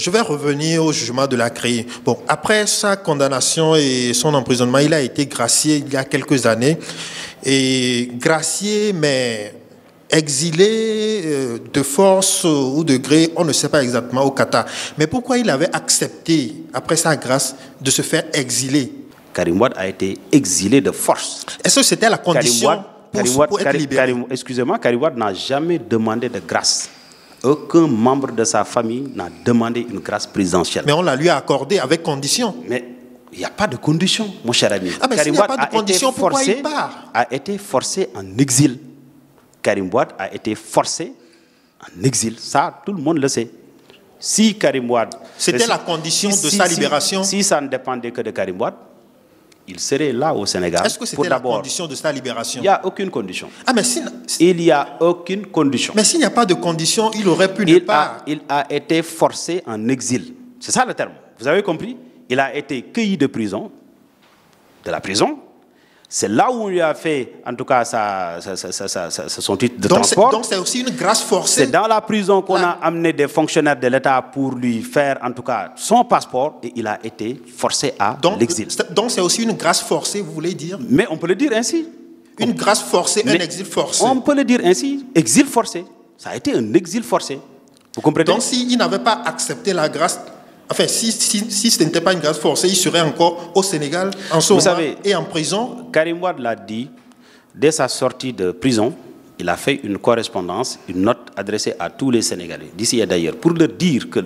je vais revenir au jugement de la CREI. Bon, après sa condamnation et son emprisonnement, il a été gracié il y a quelques années. Et gracié, mais exilé de force ou de gré, on ne sait pas exactement au Qatar. Mais pourquoi il avait accepté, après sa grâce, de se faire exiler? Karim Wade a été exilé de force. Est-ce que c'était la condition pour être libéré? Excusez-moi, Karim Wade n'a jamais demandé de grâce. Aucun membre de sa famille n'a demandé une grâce présidentielle. Mais on la lui a accordée avec condition. Mais il n'y a pas de condition, mon cher ami. Ah, mais s'il n'y a pas de condition, pourquoi il part? A été forcé en exil. Karim Wade a été forcé en exil. Ça, tout le monde le sait. Si Karim Wade... C'était la condition de sa libération. Si ça ne dépendait que de Karim Wade, il serait là au Sénégal. Est-ce que c'était la condition de sa libération? Il n'y a aucune condition. Ah, mais il n'y a aucune condition. Mais s'il n'y a pas de condition, il aurait pu ne pas... Il a été forcé en exil. C'est ça le terme. Vous avez compris? Il a été cueilli de prison, de la prison. C'est là où on lui a fait, en tout cas, son titre de transport. Donc c'est aussi une grâce forcée. C'est dans la prison qu'on a amené des fonctionnaires de l'État pour lui faire, en tout cas, son passeport, et il a été forcé à l'exil. Donc c'est aussi une grâce forcée, vous voulez dire? Mais on peut le dire ainsi. Une grâce forcée, un exil forcé. On peut le dire ainsi, exil forcé. Ça a été un exil forcé. Vous comprenez? Donc s'il n'avait pas accepté la grâce... Enfin, si ce n'était pas une grâce forcée, il serait encore au Sénégal, en ce moment, et en prison. Karim Wade l'a dit, dès sa sortie de prison, il a fait une correspondance, une note adressée à tous les Sénégalais, d'ici et d'ailleurs, pour leur dire que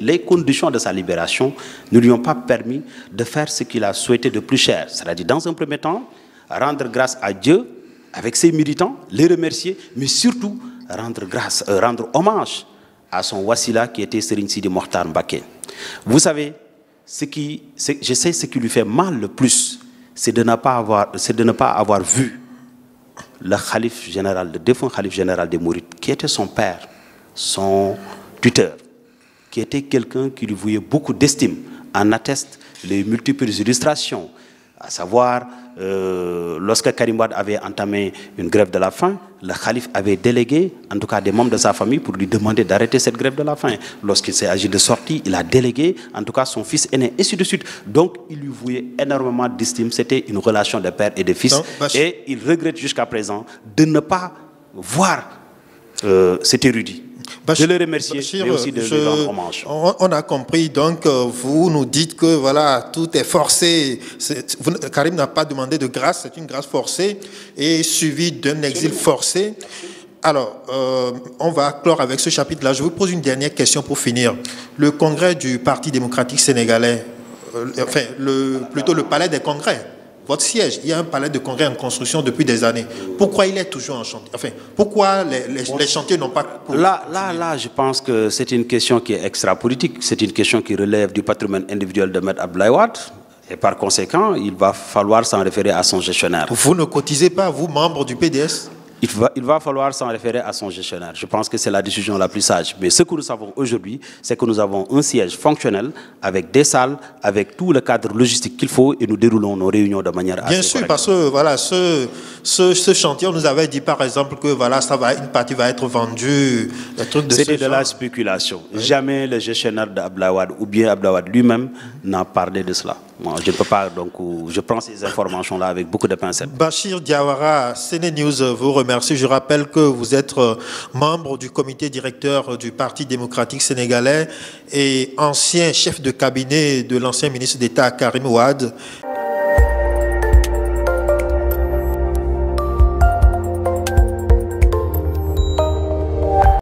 les conditions de sa libération ne lui ont pas permis de faire ce qu'il a souhaité de plus cher. C'est-à-dire, dans un premier temps, rendre grâce à Dieu avec ses militants, les remercier, mais surtout rendre hommage à son wassila qui était Serigne Sidi Mokhtar Mbacké. Vous savez, ce qui lui fait mal le plus, c'est de ne pas avoir vu le khalife général, le défunt khalife général des Mourides, qui était son père, son tuteur, qui était quelqu'un qui lui vouait beaucoup d'estime. En attestent les multiples illustrations, à savoir, lorsque Karim Wade avait entamé une grève de la faim, le khalife avait délégué, en tout cas des membres de sa famille, pour lui demander d'arrêter cette grève de la faim. Lorsqu'il s'est agi de sortie, il a délégué, en tout cas son fils aîné, et ainsi de suite. Donc, il lui vouait énormément d'estime. C'était une relation de père et de fils. Et il regrette jusqu'à présent de ne pas voir cet érudit. De le remercier, mais aussi de lui rendre hommage. On a compris, donc vous nous dites que voilà, tout est forcé. Karim n'a pas demandé de grâce, c'est une grâce forcée et suivie d'un exil forcé. Alors, on va clore avec ce chapitre-là. Je vous pose une dernière question pour finir. Le congrès du Parti démocratique sénégalais, plutôt le palais des congrès, votre siège, il y a un palais de congrès en construction depuis des années. Pourquoi il est toujours en chantier? Enfin, pourquoi les chantiers n'ont pas... Là, je pense que c'est une question qui est extra-politique. C'est une question qui relève du patrimoine individuel de M. Abdoulaye Wade. Et par conséquent, il va falloir s'en référer à son gestionnaire. Vous ne cotisez pas, vous, membre du PDS? Il va falloir s'en référer à son gestionnaire. Je pense que c'est la décision la plus sage. Mais ce que nous savons aujourd'hui, c'est que nous avons un siège fonctionnel avec des salles, avec tout le cadre logistique qu'il faut et nous déroulons nos réunions de manière assez Bien sûr, correcte. parce que voilà, ce chantier, on nous avait dit par exemple que voilà, une partie va être vendue. C'était de la spéculation. Oui. Jamais le gestionnaire d'Abdoulaye Wade ou bien Abdoulaye Wade lui-même n'a parlé de cela. Moi, je ne peux pas, donc je prends ces informations-là avec beaucoup de pincettes. Bachir Diawara, CNews vous remercie. Je rappelle que vous êtes membre du comité directeur du Parti démocratique sénégalais et ancien chef de cabinet de l'ancien ministre d'État Karim Wade.